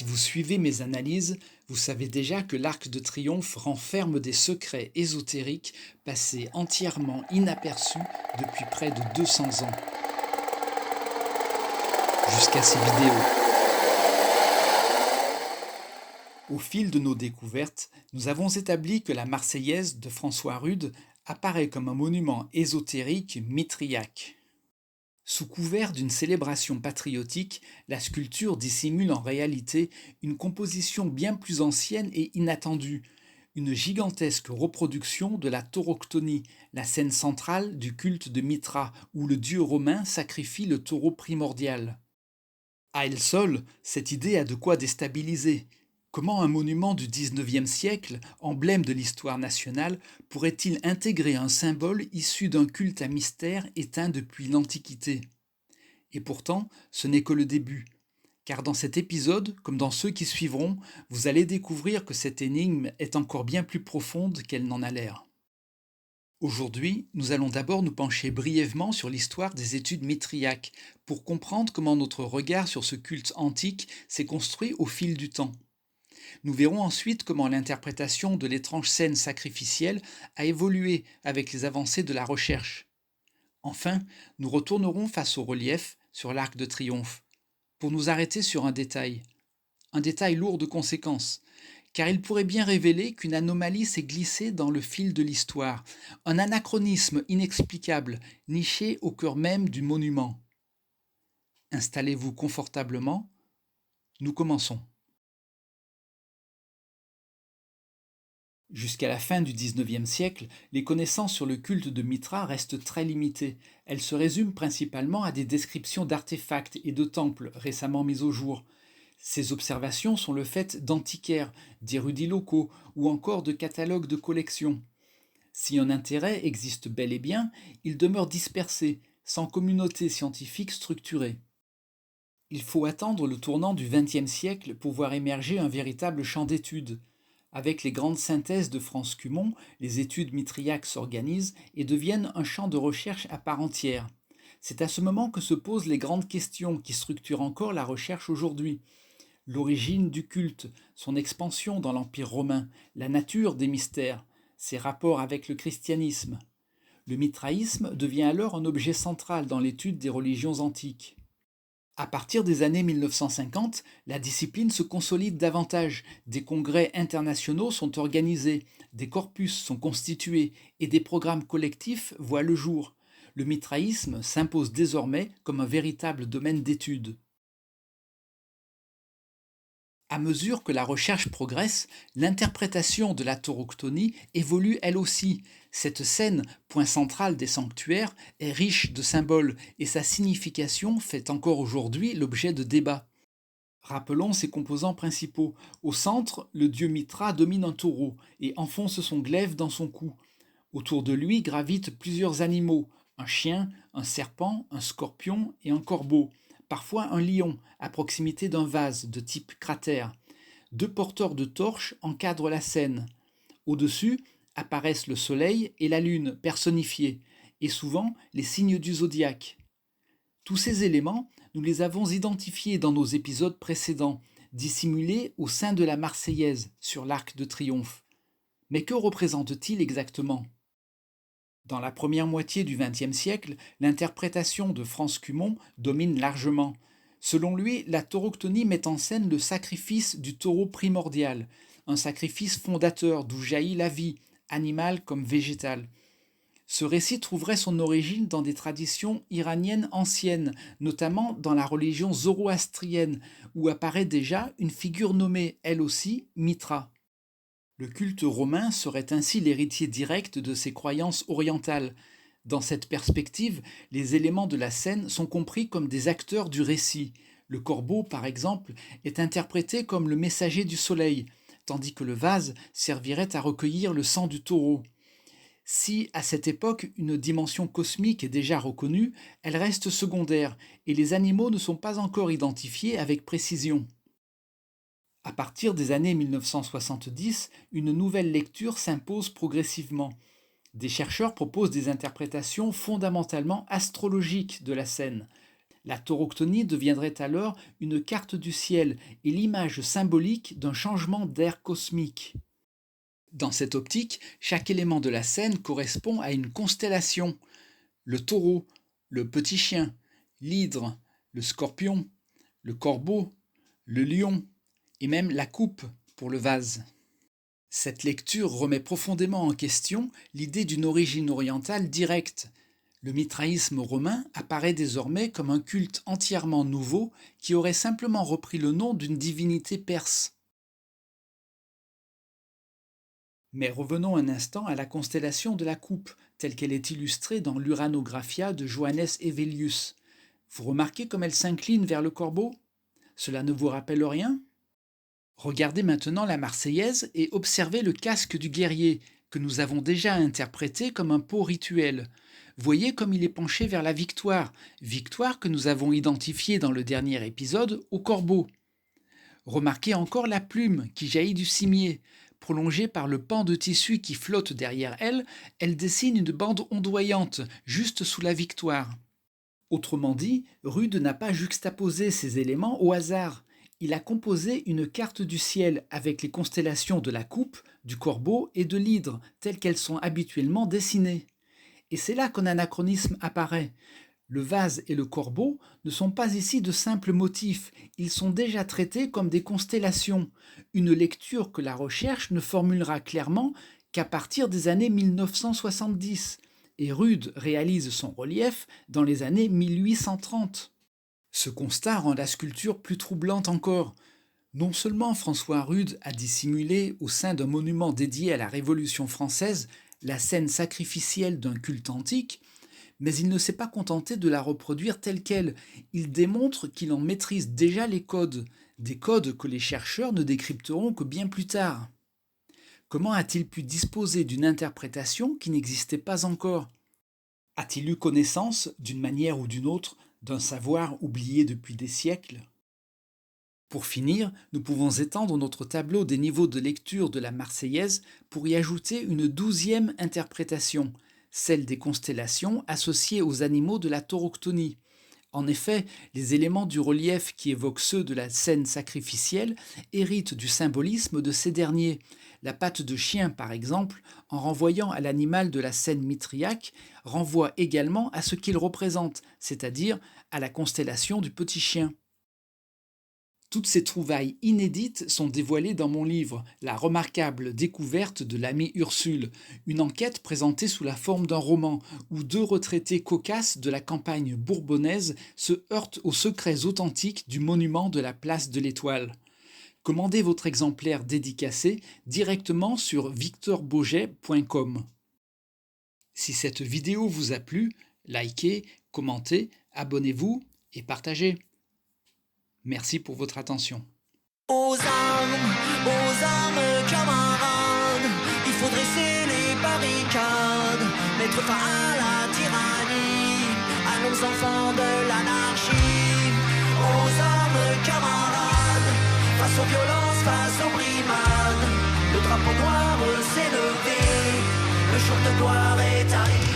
Si vous suivez mes analyses, vous savez déjà que l'Arc de Triomphe renferme des secrets ésotériques passés entièrement inaperçus depuis près de 200 ans, jusqu'à ces vidéos. Au fil de nos découvertes, nous avons établi que la Marseillaise de François Rude apparaît comme un monument ésotérique mitriaque. Sous couvert d'une célébration patriotique, la sculpture dissimule en réalité une composition bien plus ancienne et inattendue, une gigantesque reproduction de la tauroctonie, la scène centrale du culte de Mitra, où le dieu romain sacrifie le taureau primordial. À elle seule, cette idée a de quoi déstabiliser. Comment un monument du XIXe siècle, emblème de l'histoire nationale, pourrait-il intégrer un symbole issu d'un culte à mystère éteint depuis l'Antiquité? Et pourtant, ce n'est que le début, car dans cet épisode, comme dans ceux qui suivront, vous allez découvrir que cette énigme est encore bien plus profonde qu'elle n'en a l'air. Aujourd'hui, nous allons d'abord nous pencher brièvement sur l'histoire des études mitriaques, pour comprendre comment notre regard sur ce culte antique s'est construit au fil du temps. Nous verrons ensuite comment l'interprétation de l'étrange scène sacrificielle a évolué avec les avancées de la recherche. Enfin, nous retournerons face au relief sur l'Arc de Triomphe, pour nous arrêter sur un détail lourd de conséquences, car il pourrait bien révéler qu'une anomalie s'est glissée dans le fil de l'histoire, un anachronisme inexplicable niché au cœur même du monument. Installez-vous confortablement, nous commençons. Jusqu'à la fin du XIXe siècle, les connaissances sur le culte de Mitra restent très limitées. Elles se résument principalement à des descriptions d'artefacts et de temples récemment mis au jour. Ces observations sont le fait d'antiquaires, d'érudits locaux ou encore de catalogues de collections. Si un intérêt existe bel et bien, il demeure dispersé, sans communauté scientifique structurée. Il faut attendre le tournant du XXe siècle pour voir émerger un véritable champ d'études. Avec les grandes synthèses de Franz Cumont, les études mitriaques s'organisent et deviennent un champ de recherche à part entière. C'est à ce moment que se posent les grandes questions qui structurent encore la recherche aujourd'hui. L'origine du culte, son expansion dans l'Empire romain, la nature des mystères, ses rapports avec le christianisme. Le mitraïsme devient alors un objet central dans l'étude des religions antiques. À partir des années 1950, la discipline se consolide davantage, des congrès internationaux sont organisés, des corpus sont constitués et des programmes collectifs voient le jour. Le mitraïsme s'impose désormais comme un véritable domaine d'étude. À mesure que la recherche progresse, l'interprétation de la tauroctonie évolue elle aussi. Cette scène, point central des sanctuaires, est riche de symboles et sa signification fait encore aujourd'hui l'objet de débats. Rappelons ses composants principaux. Au centre, le dieu Mitra domine un taureau et enfonce son glaive dans son cou. Autour de lui gravitent plusieurs animaux, un chien, un serpent, un scorpion et un corbeau, parfois un lion, à proximité d'un vase de type cratère. Deux porteurs de torches encadrent la scène. Au-dessus apparaissent le soleil et la lune personnifiés, et souvent les signes du zodiaque. Tous ces éléments, nous les avons identifiés dans nos épisodes précédents, dissimulés au sein de la Marseillaise sur l'Arc de Triomphe. Mais que représente-t-il exactement? Dans la première moitié du XXe siècle, l'interprétation de Franz Cumont domine largement. Selon lui, la tauroctonie met en scène le sacrifice du taureau primordial, un sacrifice fondateur d'où jaillit la vie, animale comme végétale. Ce récit trouverait son origine dans des traditions iraniennes anciennes, notamment dans la religion zoroastrienne, où apparaît déjà une figure nommée, elle aussi, Mitra. Le culte romain serait ainsi l'héritier direct de ces croyances orientales. Dans cette perspective, les éléments de la scène sont compris comme des acteurs du récit. Le corbeau, par exemple, est interprété comme le messager du soleil, tandis que le vase servirait à recueillir le sang du taureau. Si, à cette époque, une dimension cosmique est déjà reconnue, elle reste secondaire et les animaux ne sont pas encore identifiés avec précision. À partir des années 1970, une nouvelle lecture s'impose progressivement. Des chercheurs proposent des interprétations fondamentalement astrologiques de la scène. La tauroctonie deviendrait alors une carte du ciel et l'image symbolique d'un changement d'ère cosmique. Dans cette optique, chaque élément de la scène correspond à une constellation. Le taureau, le petit chien, l'hydre, le scorpion, le corbeau, le lion et même la coupe pour le vase. Cette lecture remet profondément en question l'idée d'une origine orientale directe. Le mitraïsme romain apparaît désormais comme un culte entièrement nouveau qui aurait simplement repris le nom d'une divinité perse. Mais revenons un instant à la constellation de la coupe, telle qu'elle est illustrée dans l'Uranographia de Johannes Hevelius. Vous remarquez comme elle s'incline vers le corbeau? Cela ne vous rappelle rien? Regardez maintenant la Marseillaise et observez le casque du guerrier, que nous avons déjà interprété comme un pot rituel. Voyez comme il est penché vers la victoire, victoire que nous avons identifiée dans le dernier épisode au corbeau. Remarquez encore la plume qui jaillit du cimier. Prolongée par le pan de tissu qui flotte derrière elle, elle dessine une bande ondoyante, juste sous la victoire. Autrement dit, Rude n'a pas juxtaposé ces éléments au hasard. Il a composé une carte du ciel avec les constellations de la coupe, du corbeau et de l'hydre, telles qu'elles sont habituellement dessinées. Et c'est là qu'un anachronisme apparaît. Le vase et le corbeau ne sont pas ici de simples motifs, ils sont déjà traités comme des constellations, une lecture que la recherche ne formulera clairement qu'à partir des années 1970, et Rude réalise son relief dans les années 1830. Ce constat rend la sculpture plus troublante encore. Non seulement François Rude a dissimulé au sein d'un monument dédié à la Révolution française la scène sacrificielle d'un culte antique, mais il ne s'est pas contenté de la reproduire telle qu'elle. Il démontre qu'il en maîtrise déjà les codes, des codes que les chercheurs ne décrypteront que bien plus tard. Comment a-t-il pu disposer d'une interprétation qui n'existait pas encore? A-t-il eu connaissance, d'une manière ou d'une autre, d'un savoir oublié depuis des siècles? Pour finir, nous pouvons étendre notre tableau des niveaux de lecture de la Marseillaise pour y ajouter une 12e interprétation, celle des constellations associées aux animaux de la tauroctonie. En effet, les éléments du relief qui évoquent ceux de la scène sacrificielle héritent du symbolisme de ces derniers. La patte de chien, par exemple, en renvoyant à l'animal de la scène mitriaque, renvoie également à ce qu'il représente, c'est-à-dire à la constellation du petit chien. Toutes ces trouvailles inédites sont dévoilées dans mon livre « La remarquable découverte de l'ami Ursule », une enquête présentée sous la forme d'un roman où 2 retraités cocasses de la campagne bourbonnaise se heurtent aux secrets authentiques du monument de la place de l'Étoile. Commandez votre exemplaire dédicacé directement sur victorboget.com. Si cette vidéo vous a plu, likez, commentez, abonnez-vous et partagez. Merci pour votre attention. Aux armes, camarades, il faut dresser les barricades, mettre fin à la tyrannie, allons enfants de l'anarchie. Aux armes, camarades, face aux violences, face aux brimades, le drapeau noir s'est levé, le jour de gloire est arrivé.